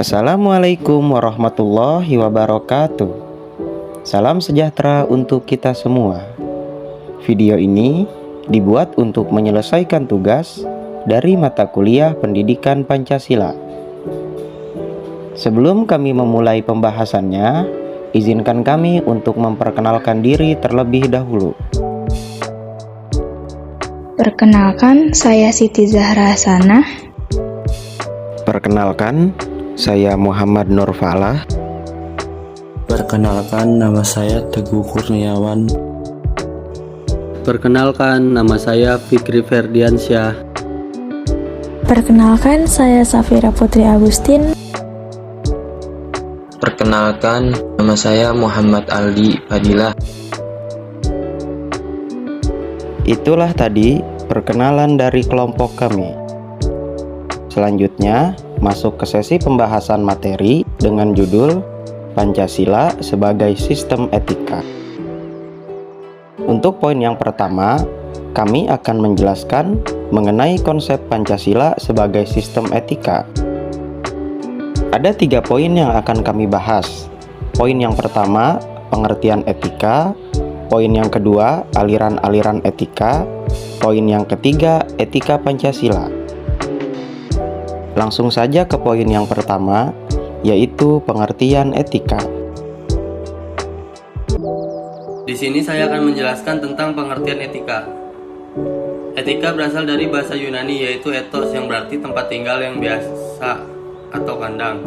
Assalamualaikum warahmatullahi wabarakatuh. Salam sejahtera untuk kita semua. Video ini dibuat untuk menyelesaikan tugas dari mata kuliah Pendidikan Pancasila. Sebelum kami memulai pembahasannya, izinkan kami untuk memperkenalkan diri terlebih dahulu. Perkenalkan, saya Siti Zahra Hasanah. Perkenalkan, saya Muhammad Nur Falah. Perkenalkan, nama saya Teguh Kurniawan. Perkenalkan, nama saya Fikri Ferdiansyah. Perkenalkan, saya Safira Putri Agustin. Perkenalkan, nama saya Muhammad Aldi Fadilah. Itulah tadi perkenalan dari kelompok kami. Selanjutnya, masuk ke sesi pembahasan materi dengan judul Pancasila sebagai Sistem Etika. Untuk poin yang pertama, kami akan menjelaskan mengenai konsep Pancasila sebagai sistem etika. Ada 3 poin yang akan kami bahas. Poin yang pertama, pengertian etika. Poin yang kedua, aliran-aliran etika. Poin yang ketiga, etika Pancasila. Langsung saja ke poin yang pertama, yaitu pengertian etika. Di sini saya akan menjelaskan tentang pengertian etika. Etika berasal dari bahasa Yunani, yaitu ethos, yang berarti tempat tinggal yang biasa atau kandang.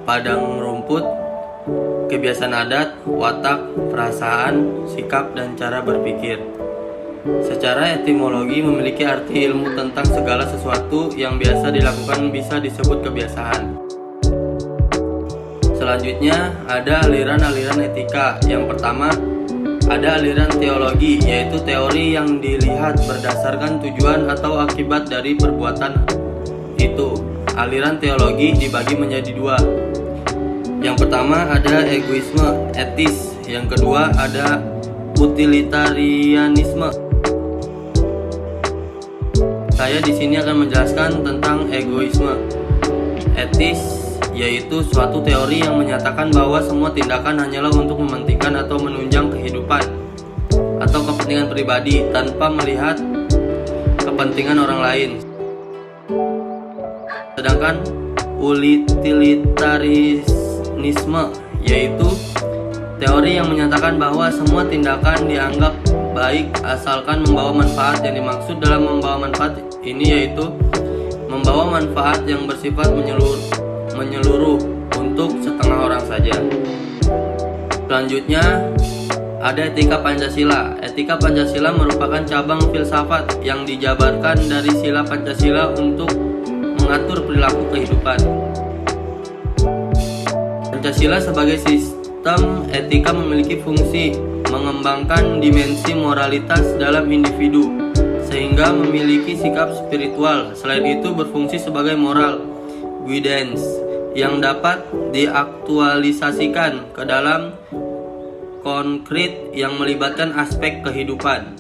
Padang rumput, kebiasaan adat, watak, perasaan, sikap, dan cara berpikir. Secara etimologi memiliki arti ilmu tentang segala sesuatu yang biasa dilakukan bisa disebut kebiasaan. Selanjutnya ada aliran-aliran etika. Yang pertama ada aliran teologi, yaitu teori yang dilihat berdasarkan tujuan atau akibat dari perbuatan itu. Aliran teologi dibagi menjadi 2. Yang pertama ada egoisme etis, yang kedua ada utilitarianisme. Saya di sini akan menjelaskan tentang egoisme etis, yaitu suatu teori yang menyatakan bahwa semua tindakan hanyalah untuk mementingkan atau menunjang kehidupan atau kepentingan pribadi tanpa melihat kepentingan orang lain. Sedangkan utilitarisme yaitu teori yang menyatakan bahwa semua tindakan dianggap baik asalkan membawa manfaat. Yang dimaksud dalam membawa manfaat ini yaitu membawa manfaat yang bersifat menyeluruh untuk setengah orang saja. Selanjutnya ada etika Pancasila. Etika Pancasila merupakan cabang filsafat yang dijabarkan dari sila Pancasila untuk mengatur perilaku kehidupan. Pancasila sebagai sistem etika memiliki fungsi mengembangkan dimensi moralitas dalam individu sehingga memiliki sikap spiritual. Selain itu berfungsi sebagai moral guidance yang dapat diaktualisasikan ke dalam konkret yang melibatkan aspek kehidupan.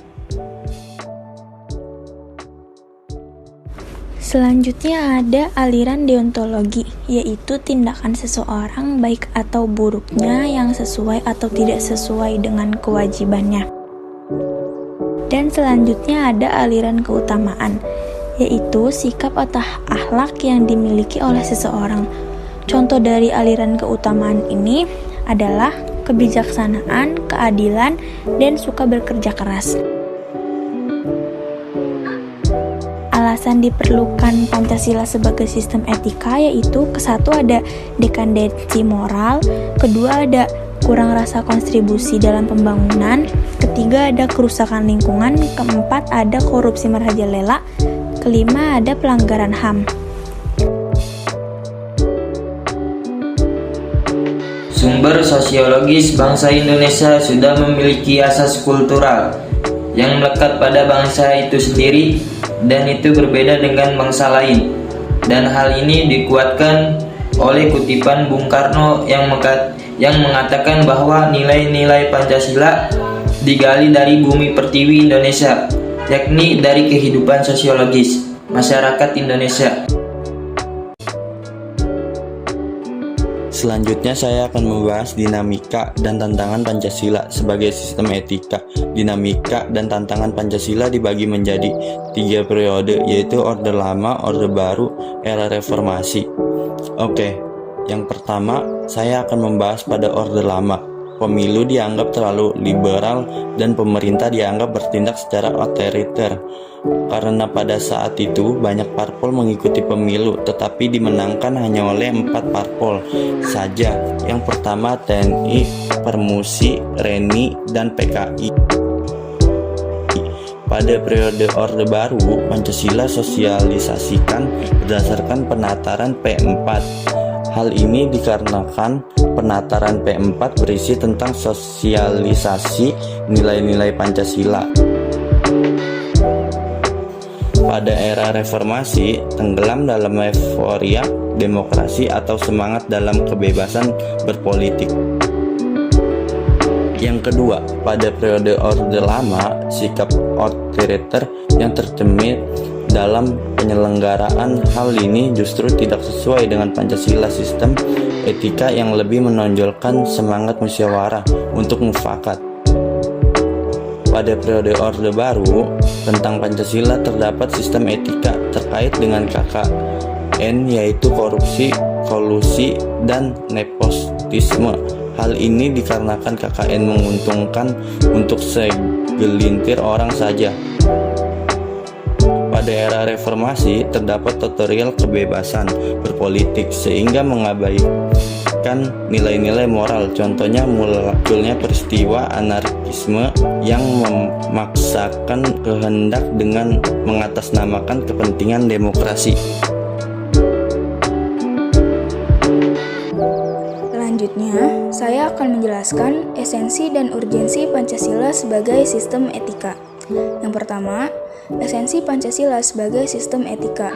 Selanjutnya ada aliran deontologi, yaitu tindakan seseorang baik atau buruknya yang sesuai atau tidak sesuai dengan kewajibannya. Dan selanjutnya ada aliran keutamaan, yaitu sikap atau akhlak yang dimiliki oleh seseorang. Contoh dari aliran keutamaan ini adalah kebijaksanaan, keadilan, dan suka bekerja keras. Alasan diperlukan Pancasila sebagai sistem etika yaitu kesatu ada dekandensi moral, kedua ada kurang rasa kontribusi dalam pembangunan, ketiga ada kerusakan lingkungan, keempat ada korupsi merajalela, kelima ada pelanggaran HAM. Sumber sosiologis bangsa Indonesia sudah memiliki asas kultural yang melekat pada bangsa itu sendiri dan itu berbeda dengan bangsa lain. Dan hal ini dikuatkan oleh kutipan Bung Karno yang mengatakan bahwa nilai-nilai Pancasila digali dari bumi pertiwi Indonesia, yakni dari kehidupan sosiologis masyarakat Indonesia. Selanjutnya saya akan membahas dinamika dan tantangan Pancasila sebagai sistem etika. Dinamika dan tantangan Pancasila dibagi menjadi 3 periode, yaitu Orde Lama, Orde Baru, Era Reformasi. Oke, yang pertama saya akan membahas pada Orde Lama. Pemilu dianggap terlalu liberal dan pemerintah dianggap bertindak secara otoriter. Karena pada saat itu banyak parpol mengikuti pemilu, tetapi dimenangkan hanya oleh 4 parpol saja. Yang pertama TNI, Permusi, Reni, dan PKI. Pada periode Orde Baru, Pancasila sosialisasikan berdasarkan penataran P4. Hal ini dikarenakan penataran P4 berisi tentang sosialisasi nilai-nilai Pancasila. Pada era reformasi, tenggelam dalam euforia demokrasi atau semangat dalam kebebasan berpolitik. Yang kedua, pada periode Orde Lama, sikap otoriter yang tercermin dalam penyelenggaraan hal ini justru tidak sesuai dengan Pancasila, sistem etika yang lebih menonjolkan semangat musyawarah untuk mufakat. Pada periode Orde Baru, tentang Pancasila terdapat sistem etika terkait dengan KKN, yaitu korupsi, kolusi, dan nepotisme. Hal ini dikarenakan KKN menguntungkan untuk segelintir orang saja. Pada era reformasi terdapat tutorial kebebasan berpolitik sehingga mengabaikan nilai-nilai moral. Contohnya munculnya peristiwa anarkisme yang memaksakan kehendak dengan mengatasnamakan kepentingan demokrasi. Selanjutnya, saya akan menjelaskan esensi dan urgensi Pancasila sebagai sistem etika. Yang pertama, esensi Pancasila sebagai sistem etika.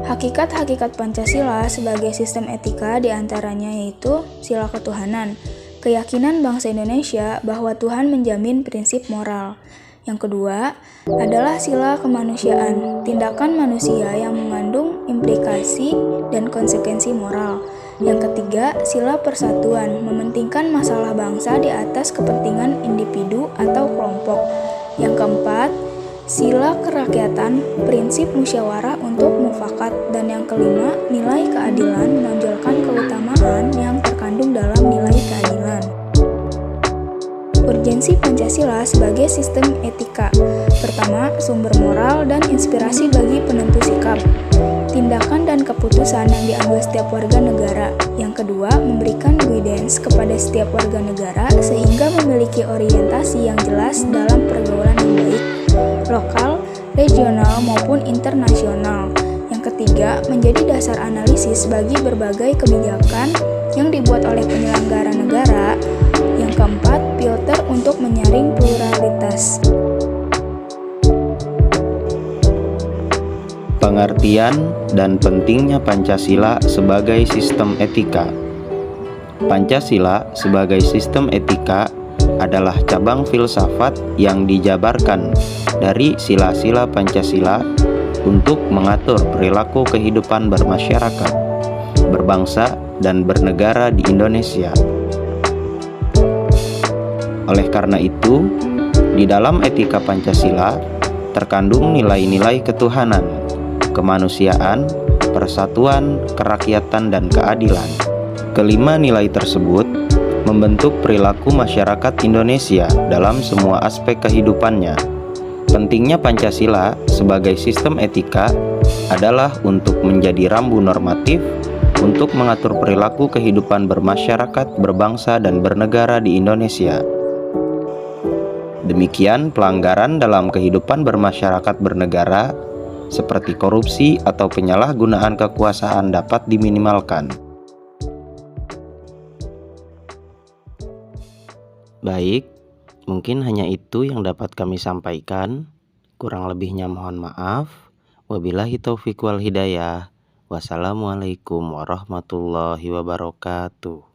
Hakikat-hakikat Pancasila sebagai sistem etika diantaranya yaitu sila ketuhanan, keyakinan bangsa Indonesia bahwa Tuhan menjamin prinsip moral. Yang kedua adalah sila kemanusiaan, tindakan manusia yang mengandung implikasi dan konsekuensi moral. Yang ketiga, sila persatuan, mementingkan masalah bangsa di atas kepentingan individu atau kelompok. Yang keempat, sila kerakyatan, prinsip musyawarah untuk mufakat. Dan yang kelima, nilai keadilan, menonjolkan keutamaan yang terkandung dalam nilai keadilan. Urgensi Pancasila sebagai sistem etika. Pertama, sumber moral dan inspirasi bagi penentu sikap, tindakan dan keputusan yang diambil setiap warga negara. Yang kedua, memberikan guidance kepada setiap warga negara sehingga memiliki orientasi yang jelas dalam pergaulan yang baik, lokal, regional maupun internasional. Yang ketiga, menjadi dasar analisis bagi berbagai kebijakan yang dibuat oleh penyelenggara negara. Yang keempat, filter untuk menyaring pluralitas. Pengertian dan pentingnya Pancasila sebagai sistem etika. Pancasila sebagai sistem etika adalah cabang filsafat yang dijabarkan dari sila-sila Pancasila untuk mengatur perilaku kehidupan bermasyarakat, berbangsa, dan bernegara di Indonesia. Oleh karena itu, di dalam etika Pancasila terkandung nilai-nilai ketuhanan, kemanusiaan, persatuan, kerakyatan, dan keadilan. Kelima nilai tersebut membentuk perilaku masyarakat Indonesia dalam semua aspek kehidupannya. Pentingnya Pancasila sebagai sistem etika adalah untuk menjadi rambu normatif untuk mengatur perilaku kehidupan bermasyarakat, berbangsa, dan bernegara di Indonesia. Demikian pelanggaran dalam kehidupan bermasyarakat bernegara seperti korupsi atau penyalahgunaan kekuasaan dapat diminimalkan. Baik, mungkin hanya itu yang dapat kami sampaikan. Kurang lebihnya mohon maaf. Wabillahi taufiq wal hidayah. Wassalamualaikum warahmatullahi wabarakatuh.